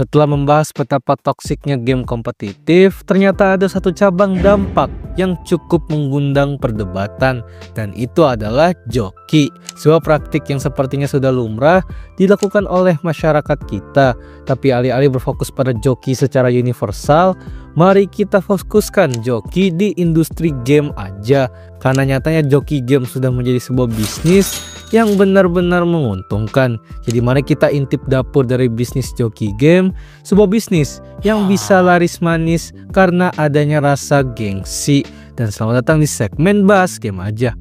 Setelah membahas betapa toksiknya game kompetitif, ternyata ada satu cabang dampak yang cukup mengundang perdebatan, dan itu adalah joki. Sebuah praktik yang sepertinya sudah lumrah dilakukan oleh masyarakat kita. Tapi alih-alih berfokus pada joki secara universal, mari kita fokuskan joki di industri game aja. Karena nyatanya joki game sudah menjadi sebuah bisnis yang benar-benar menguntungkan. Jadi mari kita intip dapur dari bisnis joki game, sebuah bisnis yang bisa laris manis karena adanya rasa gengsi. Dan selamat datang di segmen bahas game aja.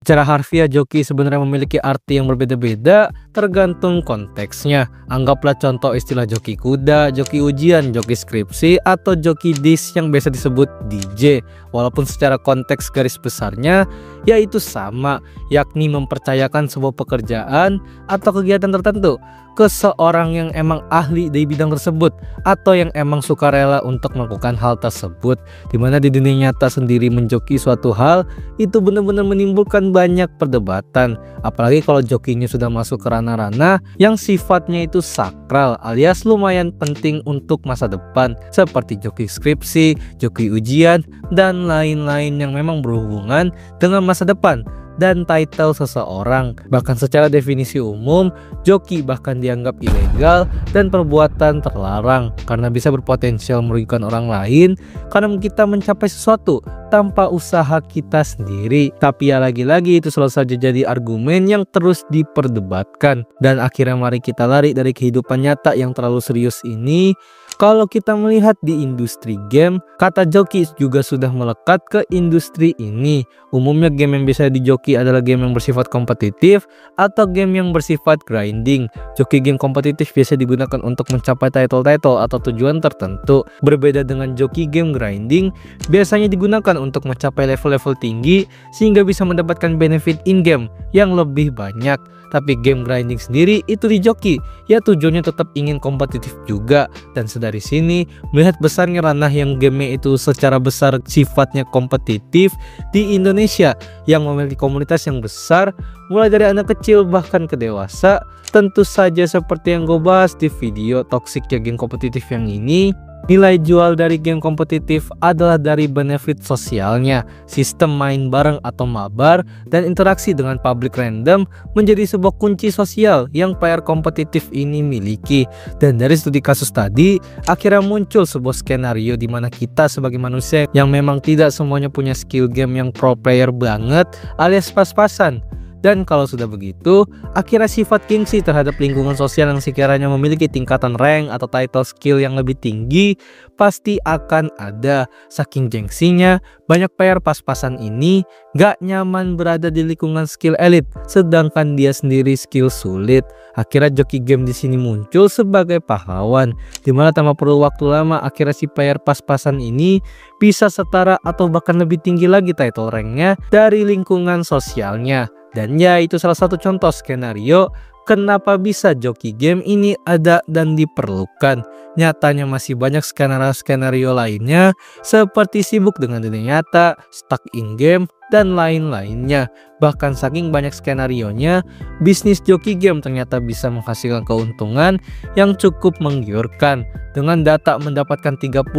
Secara harfiah, joki sebenarnya memiliki arti yang berbeda-beda tergantung konteksnya. Anggaplah contoh istilah joki kuda, joki ujian, joki skripsi, atau joki dis yang biasa disebut DJ. Walaupun secara konteks garis besarnya yaitu sama, yakni mempercayakan sebuah pekerjaan atau kegiatan tertentu ke seorang yang emang ahli di bidang tersebut atau yang emang sukarela untuk melakukan hal tersebut. Dimana di dunia nyata sendiri menjoki suatu hal itu benar-benar menimbulkan banyak perdebatan, apalagi kalau jokinya sudah masuk ke ranah-ranah yang sifatnya itu sakral alias lumayan penting untuk masa depan, seperti joki skripsi, joki ujian, dan lain-lain yang memang berhubungan dengan masa depan dan title seseorang. Bahkan secara definisi umum, joki bahkan dianggap ilegal dan perbuatan terlarang karena bisa berpotensial merugikan orang lain karena kita mencapai sesuatu tanpa usaha kita sendiri. Tapi ya lagi-lagi itu selalu saja jadi argumen yang terus diperdebatkan. Dan akhirnya mari kita lari dari kehidupan nyata yang terlalu serius ini. Kalau kita melihat di industri game, kata joki juga sudah melekat ke industri ini. Umumnya game yang bisa dijoki adalah game yang bersifat kompetitif atau game yang bersifat grinding. Joki game kompetitif biasa digunakan untuk mencapai title-title atau tujuan tertentu. Berbeda dengan joki game grinding, biasanya digunakan untuk mencapai level-level tinggi sehingga bisa mendapatkan benefit in-game yang lebih banyak. Tapi game grinding sendiri itu dijoki, ya tujuannya tetap ingin kompetitif juga. Dan dari sini melihat besarnya ranah yang game itu secara besar sifatnya kompetitif di Indonesia yang memiliki komunitas yang besar, mulai dari anak kecil bahkan ke dewasa. Tentu saja seperti yang gue bahas di video toksiknya game kompetitif yang ini, nilai jual dari game kompetitif adalah dari benefit sosialnya, sistem main bareng atau mabar, dan interaksi dengan publik random menjadi sebuah kunci sosial yang player kompetitif ini miliki. Dan dari studi kasus tadi, akhirnya muncul sebuah skenario di mana kita sebagai manusia yang memang tidak semuanya punya skill game yang pro player banget alias pas-pasan. Dan kalau sudah begitu, akhirnya sifat gengsi terhadap lingkungan sosial yang sekiranya memiliki tingkatan rank atau title skill yang lebih tinggi pasti akan ada. Saking gengsinya, banyak player pas-pasan ini gak nyaman berada di lingkungan skill elit, sedangkan dia sendiri skill sulit. Akhirnya joki game di sini muncul sebagai pahlawan, dimana tanpa perlu waktu lama akhirnya si player pas-pasan ini bisa setara atau bahkan lebih tinggi lagi title ranknya dari lingkungan sosialnya. Dan ya, itu salah satu contoh skenario kenapa bisa joki game ini ada dan diperlukan. Nyatanya masih banyak skenario lainnya seperti sibuk dengan dunia nyata, stuck in game, dan lain-lainnya. Bahkan saking banyak skenarionya, bisnis joki game ternyata bisa menghasilkan keuntungan yang cukup menggiurkan. Dengan data mendapatkan 30-50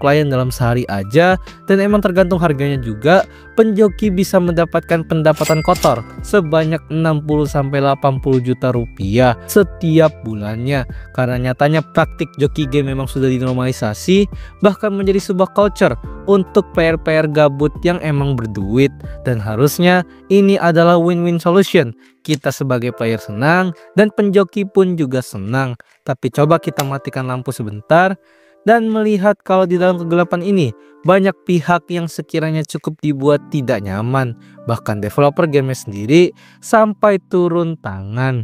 klien dalam sehari aja, dan emang tergantung harganya juga, penjoki bisa mendapatkan pendapatan kotor sebanyak 60-80 juta rupiah setiap bulannya. Karena nyatanya praktik joki game memang sudah dinormalisasi, bahkan menjadi sebuah culture untuk player-player gabut yang emang berduit. Dan harusnya ini adalah win-win solution. Kita sebagai player senang dan penjoki pun juga senang. Tapi coba kita matikan lampu sebentar dan melihat kalau di dalam kegelapan ini banyak pihak yang sekiranya cukup dibuat tidak nyaman. Bahkan developer game sendiri sampai turun tangan.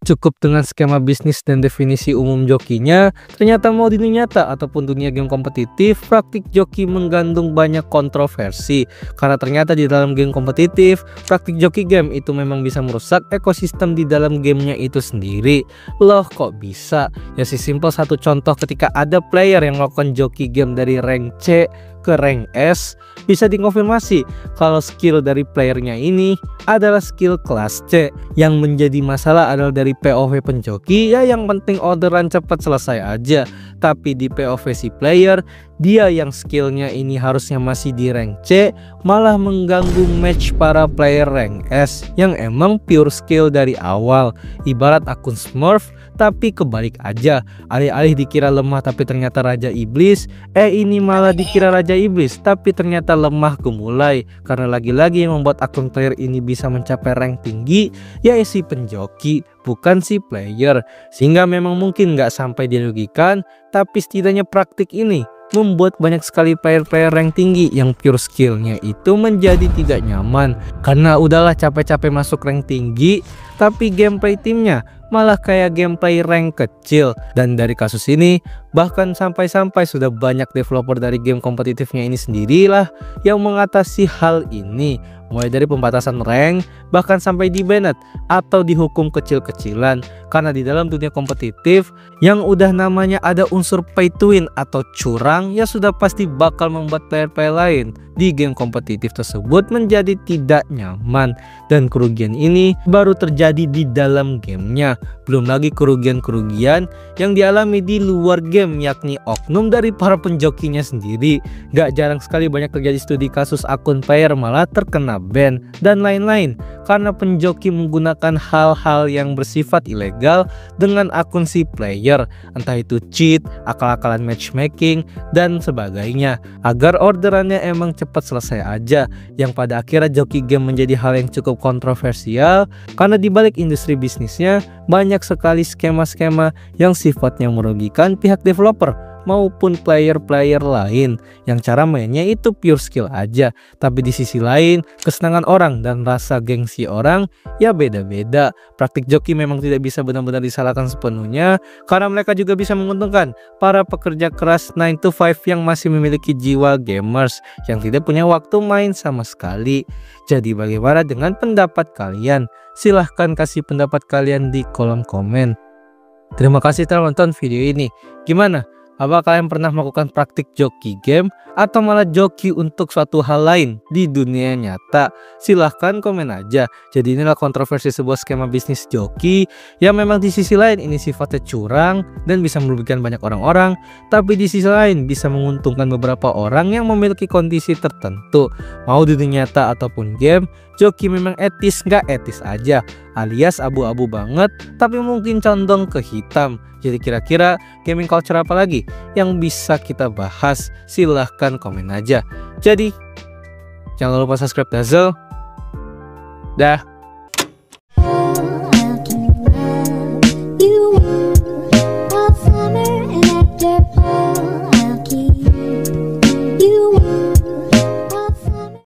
Cukup dengan skema bisnis dan definisi umum jokinya, ternyata mau di dunia nyata ataupun dunia game kompetitif, praktik joki mengandung banyak kontroversi. Karena ternyata di dalam game kompetitif, praktik joki game itu memang bisa merusak ekosistem di dalam gamenya itu sendiri. Loh kok bisa? Ya simpel satu contoh, ketika ada player yang melakukan joki game dari rank C ke rank S, bisa dikonfirmasi kalau skill dari playernya ini adalah skill kelas C. Yang menjadi masalah adalah dari POV penjoki, ya yang penting orderan cepat selesai aja. Tapi di POV si player, dia yang skillnya ini harusnya masih di rank C, malah mengganggu match para player rank S yang emang pure skill dari awal. Ibarat akun Smurf tapi kebalik aja, alih-alih dikira lemah tapi ternyata Raja Iblis, ini malah dikira Raja Iblis tapi ternyata lemah gemulai. Karena lagi-lagi yang membuat akun player ini bisa mencapai rank tinggi, ya si penjoki, bukan si player. Sehingga memang mungkin nggak sampai dirugikan, tapi setidaknya praktik ini membuat banyak sekali player-player rank tinggi yang pure skillnya itu menjadi tidak nyaman. Karena udahlah capek-capek masuk rank tinggi, tapi gameplay timnya malah kayak gameplay rank kecil. Dan dari kasus ini bahkan sampai-sampai sudah banyak developer dari game kompetitifnya ini sendirilah yang mengatasi hal ini, mulai dari pembatasan rank bahkan sampai di-banned atau dihukum kecil-kecilan. Karena di dalam dunia kompetitif yang udah namanya ada unsur pay to win atau curang, ya sudah pasti bakal membuat player-player lain di game kompetitif tersebut menjadi tidak nyaman. Dan kerugian ini baru terjadi di dalam gamenya, belum lagi kerugian-kerugian yang dialami di luar game, yakni oknum dari para penjokinya sendiri. Gak jarang sekali banyak terjadi studi kasus akun player malah terkena ban dan lain-lain karena penjoki menggunakan hal-hal yang bersifat ilegal dengan akun si player, entah itu cheat, akal-akalan matchmaking dan sebagainya, agar orderannya emang cepat selesai aja. Yang pada akhirnya joki game menjadi hal yang cukup kontroversial karena dibalik industri bisnisnya banyak sekali skema-skema yang sifatnya merugikan pihak developer maupun player-player lain yang cara mainnya itu pure skill aja. Tapi di sisi lain, kesenangan orang dan rasa gengsi orang ya beda-beda. Praktik joki memang tidak bisa benar-benar disalahkan sepenuhnya, karena mereka juga bisa menguntungkan para pekerja keras 9 to 5 yang masih memiliki jiwa gamers yang tidak punya waktu main sama sekali. Jadi bagaimana dengan pendapat kalian? Silahkan kasih pendapat kalian di kolom komen. Terima kasih telah menonton video ini. Gimana? Apa kalian pernah melakukan praktik joki game atau malah joki untuk suatu hal lain di dunia nyata? Silahkan komen aja. Jadi inilah kontroversi sebuah skema bisnis joki yang memang di sisi lain ini sifatnya curang dan bisa merugikan banyak orang-orang, tapi di sisi lain bisa menguntungkan beberapa orang yang memiliki kondisi tertentu. Mau di dunia nyata ataupun game, joki memang etis nggak etis aja, alias abu-abu banget tapi mungkin condong ke hitam. Jadi kira-kira gaming culture apa lagi yang bisa kita bahas? Silahkan komen aja. Jadi jangan lupa subscribe Dazzle. Dah.